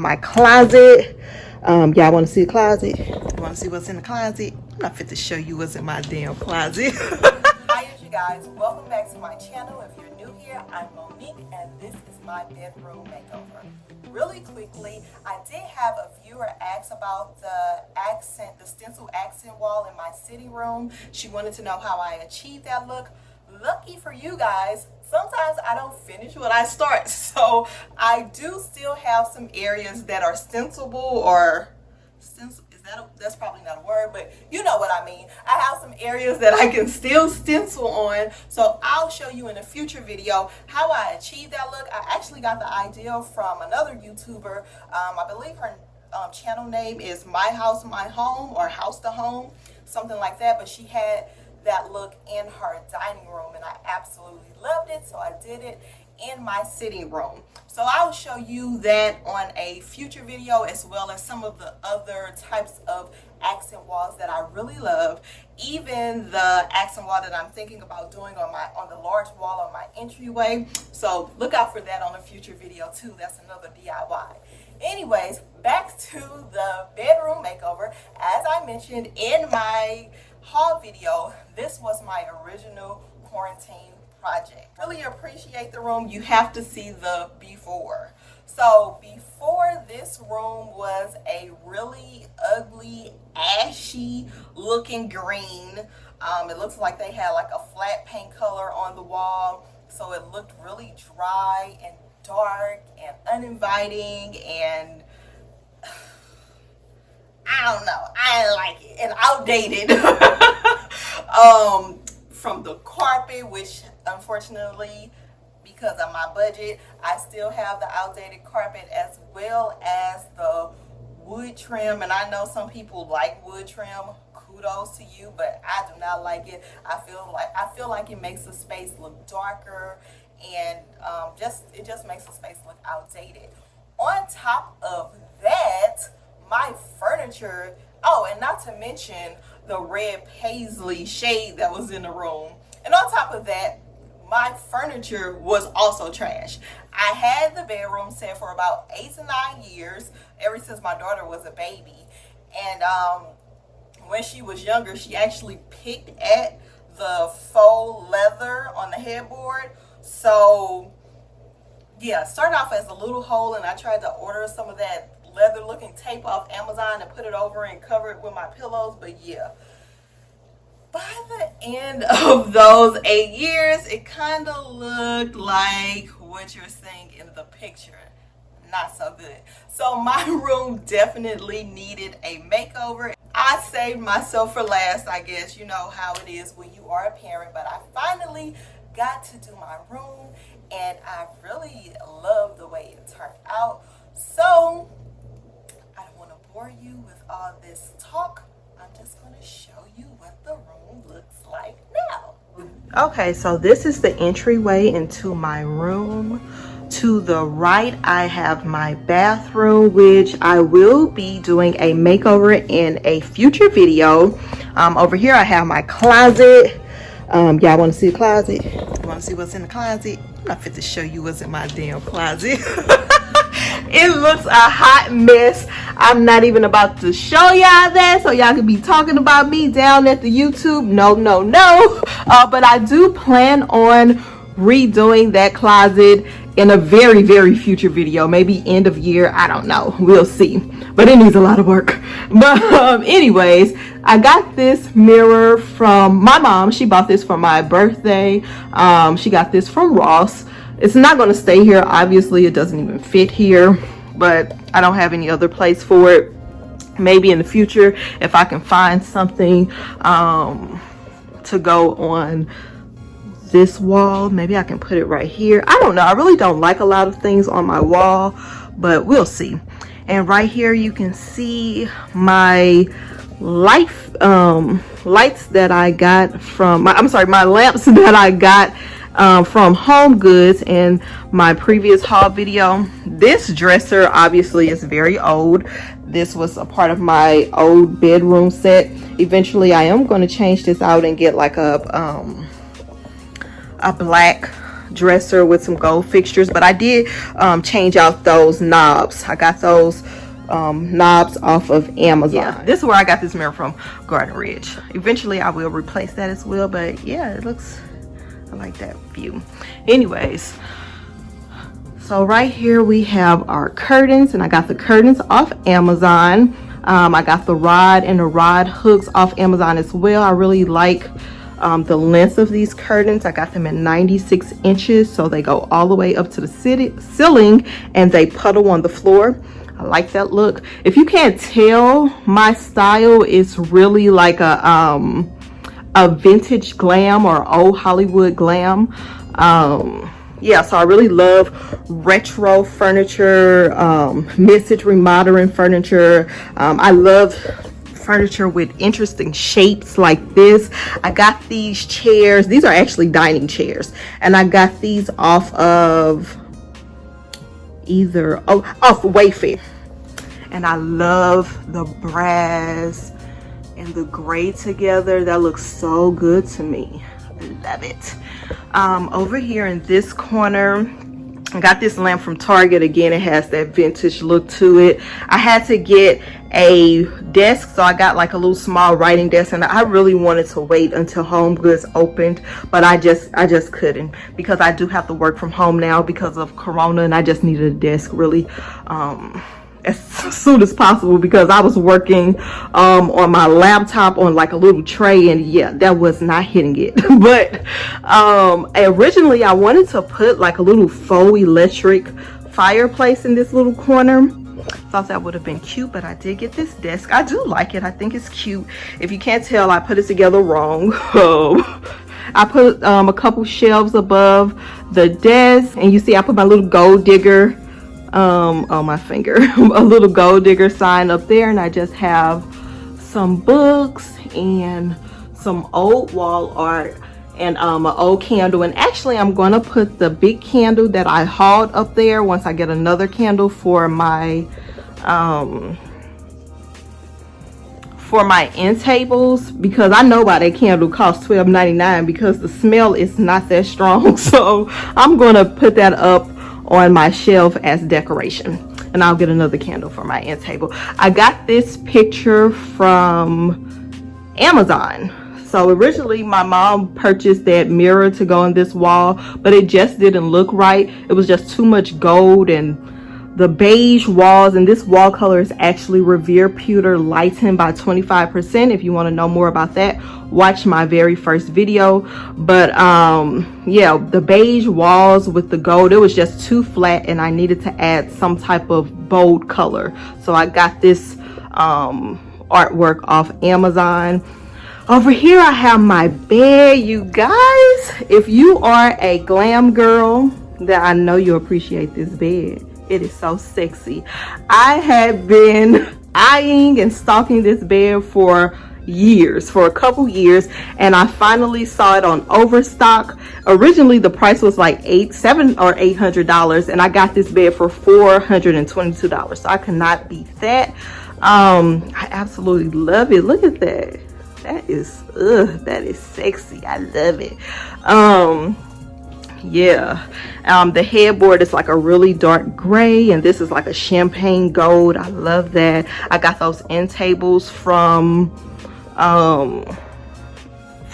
My closet. Y'all want to see the closet? You want to see what's in the closet? I'm not fit to show you what's in my damn closet. Hi you guys, welcome back to my channel. If you're new here, I'm Monique and this is my bedroom makeover. Really quickly, I did have a viewer ask about the stencil accent wall in my sitting room. She wanted to know how I achieved that look. Lucky for you guys, sometimes I don't finish what I start, so I do still have some areas that are stencilable, or stencil, that's probably not a word, but you know what I mean. I have some areas that I can still stencil on, so I'll show you in a future video how I achieved that look. I actually got the idea from another YouTuber. I believe her channel name is My House My Home, or House to Home, something like that, but she had that look in her dining room and I absolutely loved it, so I did it in my sitting room. So I'll show you that on a future video, as well as some of the other types of accent walls that I really love, even the accent wall that I'm thinking about doing on the large wall on my entryway. So look out for that on a future video too. That's another DIY. Anyways, back to the bedroom makeover. As I mentioned in my haul video, this was my original quarantine project. Really appreciate the room. You have to see the before. So before, this room was a really ugly, ashy looking green. It looks like they had like a flat paint color on the wall, so it looked really dry and dark and uninviting, and I don't know, I didn't like it, and outdated. From the carpet, which unfortunately, because of my budget, I still have the outdated carpet, as well as the wood trim. And I know some people like wood trim, kudos to you, but I do not like it. I feel like it makes the space look darker, and it just makes the space look outdated. On top of that, my furniture, oh, and not to mention the red paisley shade that was in the room. And on top of that, my furniture was also trash. I had the bedroom set for about 8 to 9 years, ever since my daughter was a baby. And when she was younger, she actually picked at the faux leather on the headboard. So yeah, started off as a little hole, and I tried to order some of that leather looking tape off Amazon and put it over and cover it with my pillows. But yeah, by the end of those 8 years, it kind of looked like what you're seeing in the picture. Not so good. So my room definitely needed a makeover. I saved myself for last, I guess. You know how it is when you are a parent, but I finally got to do my room, and I really love the way it turned out. So I don't want to bore you with all this talk. I'm just going to show you what the room looks like now. Okay, so this is the entryway into my room. To the right, I have my bathroom, which I will be doing a makeover in a future video. Over here, I have my closet. Y'all want to see the closet? You want to see what's in the closet? I'm not fit to show you what's in my damn closet. It looks a hot mess. I'm not even about to show y'all that, so y'all can be talking about me down at the YouTube. No. But I do plan on redoing that closet in a very, very future video. Maybe end of year. I don't know. We'll see. But it needs a lot of work. But anyways, I got this mirror from my mom. She bought this for my birthday. She got this from Ross. It's not going to stay here. Obviously, it doesn't even fit here, but I don't have any other place for it. Maybe in the future, if I can find something to go on this wall, maybe I can put it right here. I don't know. I really don't like a lot of things on my wall, but we'll see. And right here, you can see my lights that I got from my lamps that I got from Home Goods in my previous haul video. This dresser obviously is very old. This was a part of my old bedroom set. Eventually I am going to change this out and get like a black dresser with some gold fixtures, but I did change out those knobs. I got those knobs off of Amazon. Yeah, this is where I got this mirror from, Garden Ridge. Eventually I will replace that as well, but yeah, it looks, I like that view. Anyways, so right here we have our curtains, and I got the curtains off Amazon. I got the rod and the rod hooks off Amazon as well. I really like the length of these curtains. I got them at 96 inches, so they go all the way up to the ceiling and they puddle on the floor. I like that look. If you can't tell, my style is really like a vintage glam or old Hollywood glam. Yeah, so I really love retro furniture, mid-century modern furniture. I love furniture with interesting shapes like this. I got these chairs. These are actually dining chairs, and I got these off of off Wayfair. And I love the brass and the gray together. That looks so good to me. Love it. Over here in this corner, I got this lamp from Target. Again, it has that vintage look to it. I had to get a desk, so I got like a little small writing desk, and I really wanted to wait until Home Goods opened, but I just couldn't, because I do have to work from home now because of Corona, and I just needed a desk really as soon as possible, because I was working on my laptop on like a little tray, and yeah, that was not hitting it. But originally I wanted to put like a little faux electric fireplace in this little corner. Thought that would have been cute, but I did get this desk. I do like it. I think it's cute. If you can't tell, I put it together wrong. I put a couple shelves above the desk, and you see I put my little gold digger on my finger, a little gold digger sign up there, and I just have some books and some old wall art and an old candle. And actually I'm going to put the big candle that I hauled up there once I get another candle for my end tables, because I know why that candle costs $12.99, because the smell is not that strong. So I'm going to put that up on my shelf as decoration, and I'll get another candle for my end table. I got this picture from Amazon. So originally my mom purchased that mirror to go on this wall, but it just didn't look right. It was just too much gold and the beige walls, and this wall color is actually Revere Pewter Lighten by 25%. If you want to know more about that, watch my very first video. But yeah, the beige walls with the gold, it was just too flat, and I needed to add some type of bold color. So I got this artwork off Amazon. Over here I have my bed, you guys. If you are a glam girl, then I know you appreciate this bed. It is so sexy. I have been eyeing and stalking this bed for years, for a couple years, and I finally saw it on Overstock. Originally the price was like $700 or $800, and I got this bed for $422, so I could not beat that. I absolutely love it. Look at that. That is sexy. I love it. Yeah, the headboard is like a really dark gray, and this is like a champagne gold. I love that. I got those end tables from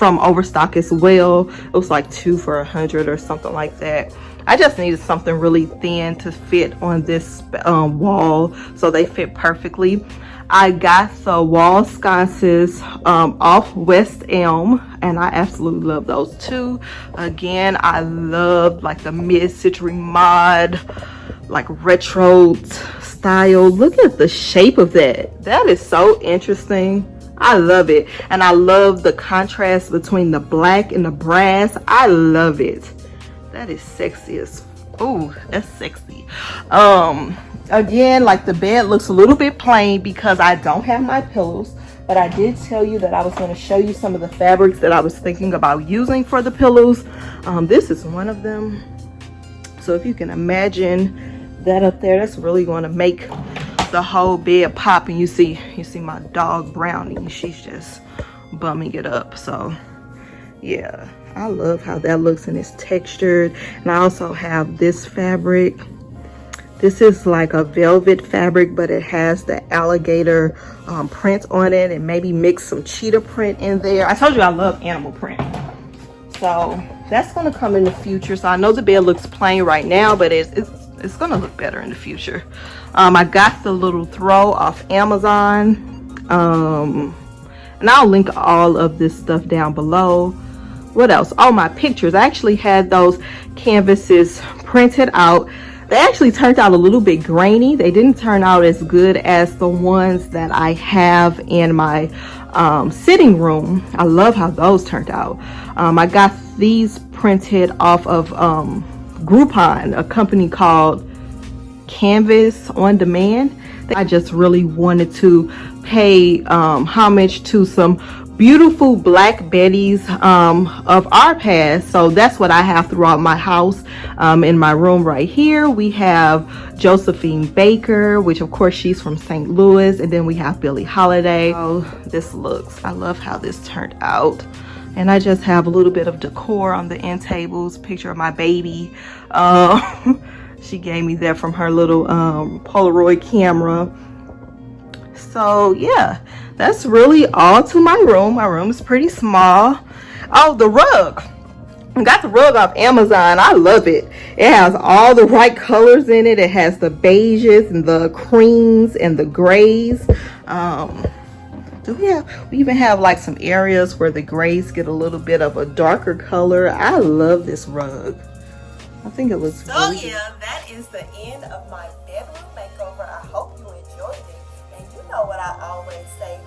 Overstock as well. It was like 2 for $100 or something like that. I just needed something really thin to fit on this wall, so they fit perfectly. I got the wall sconces off West Elm, and I absolutely love those too. Again, I love like the mid-century mod, like retro style. Look at the shape of that. That is so interesting. I love it. And I love the contrast between the black and the brass. I love it. That is sexy as, oh, that's sexy. Again, like the bed looks a little bit plain because I don't have my pillows, but I did tell you that I was going to show you some of the fabrics that I was thinking about using for the pillows. This is one of them. So if you can imagine that up there, that's really going to make the whole bed pop. And you see my dog Brownie, she's just bumming it up. So Yeah, I love how that looks and it's textured. And I also have this fabric. This is like a velvet fabric, but it has the alligator print on it, and maybe mix some cheetah print in there. I told you I love animal print. So that's gonna come in the future. So I know the bed looks plain right now, but it's gonna look better in the future. I got the little throw off Amazon. And I'll link all of this stuff down below. What else? Oh, my pictures. I actually had those canvases printed out. They actually turned out a little bit grainy. They didn't turn out as good as the ones that I have in my sitting room. I love how those turned out. I got these printed off of Groupon, a company called Canvas on Demand. I just really wanted to pay homage to some beautiful Black Bettys of our past. So that's what I have throughout my house. In my room right here, we have Josephine Baker, which of course she's from St. Louis, and then we have Billie Holiday. Oh, this looks, I love how this turned out. And I just have a little bit of decor on the end tables, picture of my baby. She gave me that from her little Polaroid camera. So yeah, that's really all to my room. My room is pretty small. Oh, the rug. I got the rug off Amazon. I love it. It has all the right colors in it. It has the beiges and the creams and the grays. We even have like some areas where the grays get a little bit of a darker color. I love this rug. I think it looks really good. Yeah, that is the end of my bedroom makeover. I hope you enjoyed it. And you know what I always say,